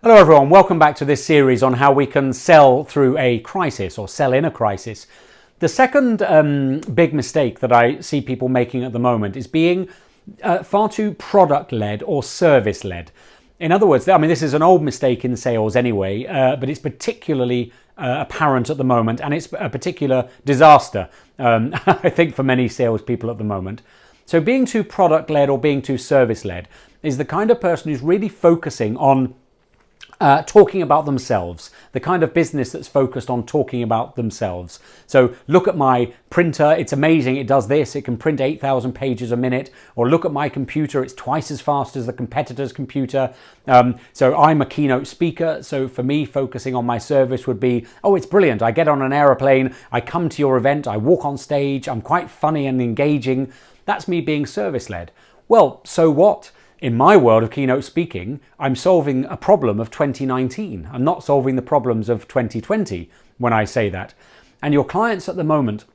Hello everyone, welcome back to this series on how we can sell through a crisis or sell in a crisis. The second big mistake that I see people making at the moment is being far too product-led or service-led. In other words, I mean, this is an old mistake in sales anyway, but it's particularly apparent at the moment, and it's a particular disaster, I think, for many salespeople at the moment. So being too product-led or being too service-led is the kind of person who's really focusing on talking about themselves, the kind of business that's focused on talking about themselves. So look at my printer, it's amazing, it does this, it can print 8,000 pages a minute, or look at my computer, it's twice as fast as the competitor's computer. So I'm a keynote speaker, so for me focusing on my service would be, oh, it's brilliant, I get on an aeroplane, I come to your event, I walk on stage, I'm quite funny and engaging. That's me being service-led. Well, so what? In my world of keynote speaking, I'm solving a problem of 2019. I'm not solving the problems of 2020 when I say that. And your clients at the moment,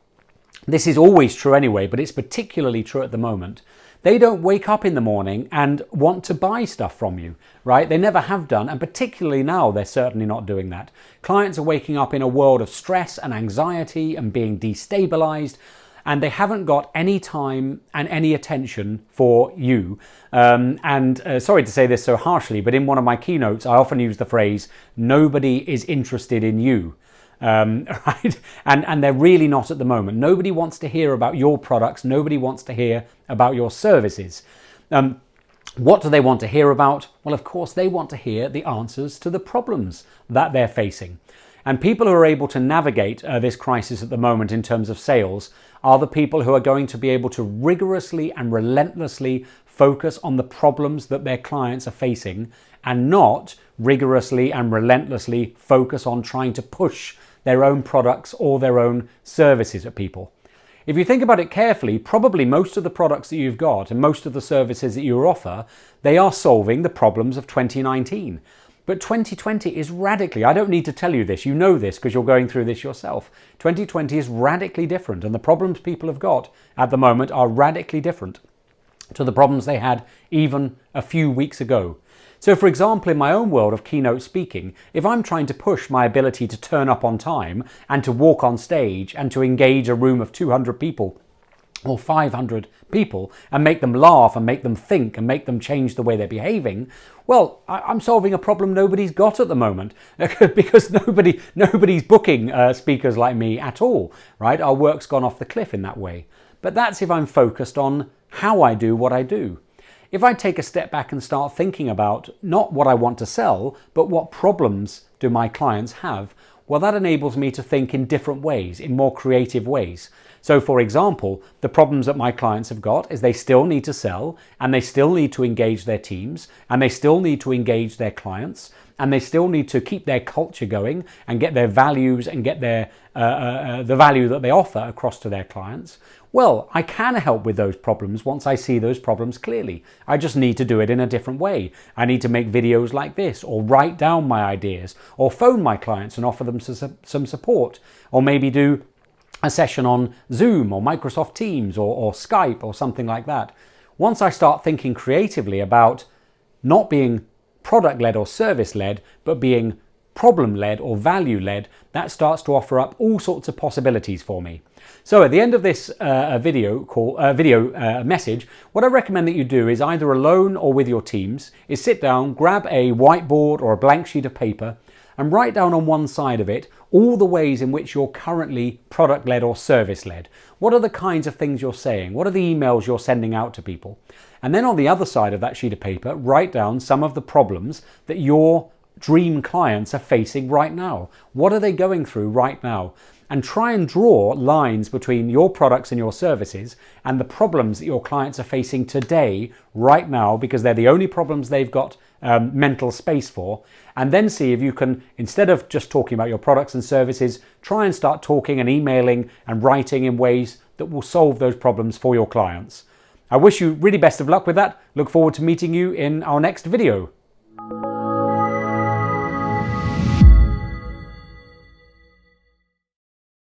this is always true anyway, but it's particularly true at the moment. They don't wake up in the morning and want to buy stuff from you, right? They never have done, and particularly now, they're certainly not doing that. Clients are waking up in a world of stress and anxiety and being destabilized, and they haven't got any time and any attention for you. Sorry to say this so harshly, but in one of my keynotes, I often use the phrase, nobody is interested in you. Right? And they're really not at the moment. Nobody wants to hear about your products. Nobody wants to hear about your services. What do they want to hear about? Well, of course, they want to hear the answers to the problems that they're facing. And people who are able to navigate this crisis at the moment in terms of sales are the people who are going to be able to rigorously and relentlessly focus on the problems that their clients are facing and not rigorously and relentlessly focus on trying to push their own products or their own services at people. If you think about it carefully, probably most of the products that you've got and most of the services that you offer, they are solving the problems of 2019. But 2020 is radically, I don't need to tell you this, you know this because you're going through this yourself. 2020 is radically different, and the problems people have got at the moment are radically different to the problems they had even a few weeks ago. So for example, in my own world of keynote speaking, if I'm trying to push my ability to turn up on time and to walk on stage and to engage a room of 200 people or 500 people and make them laugh and make them think and make them change the way they're behaving, well, I'm solving a problem nobody's got at the moment because nobody's booking speakers like me at all, right? Our work's gone off the cliff in that way. But that's if I'm focused on how I do what I do. If I take a step back and start thinking about not what I want to sell, but what problems do my clients have, well, that enables me to think in different ways, in more creative ways. So for example, the problems that my clients have got is they still need to sell, and they still need to engage their teams, and they still need to engage their clients, and they still need to keep their culture going and get their values and get their the value that they offer across to their clients. Well, I can help with those problems once I see those problems clearly. I just need to do it in a different way. I need to make videos like this, or write down my ideas, or phone my clients and offer them some support, or maybe do a session on Zoom or Microsoft Teams or Skype or something like that. Once I start thinking creatively about not being product-led or service-led, but being problem-led or value-led, that starts to offer up all sorts of possibilities for me. So at the end of this video message, what I recommend that you do is either alone or with your teams is sit down, grab a whiteboard or a blank sheet of paper and write down on one side of it all the ways in which you're currently product-led or service-led. What are the kinds of things you're saying? What are the emails you're sending out to people? And then on the other side of that sheet of paper, write down some of the problems that your dream clients are facing right now. What are they going through right now? And try and draw lines between your products and your services and the problems that your clients are facing today, right now, because they're the only problems they've got mental space for. And then see if you can, instead of just talking about your products and services, try and start talking and emailing and writing in ways that will solve those problems for your clients. I wish you really best of luck with that. Look forward to meeting you in our next video.